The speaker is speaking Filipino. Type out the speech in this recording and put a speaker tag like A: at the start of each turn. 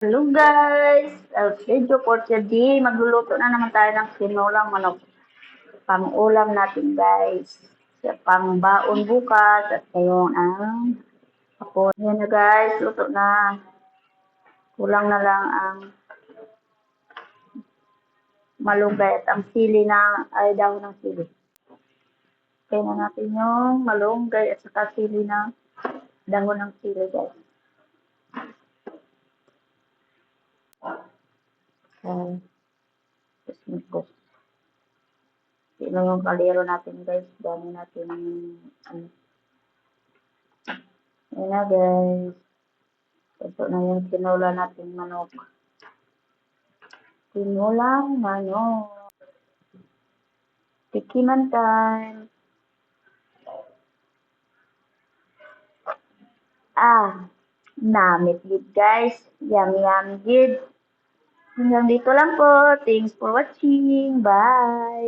A: Hello guys! Video for today. Magluluto na naman tayo ng sinulang manok. Pang-ulam natin guys. Pang-baon bukas at ngayon ang hapon. Yan na guys, luto na. Kulang na lang ang malunggay at ang sili na ay dahon ng sili. Kaya na natin yung malunggay at saka sili na dahon ng sili guys. Tapos ito yung kalero natin guys. Dami natin ano. Yan na guys. Ito na yung sinula natin manok. Sinulang manok. Tikiman time. Namit gid guys. Yummy gid. Hanggang dito lang po. Thanks for watching. Bye.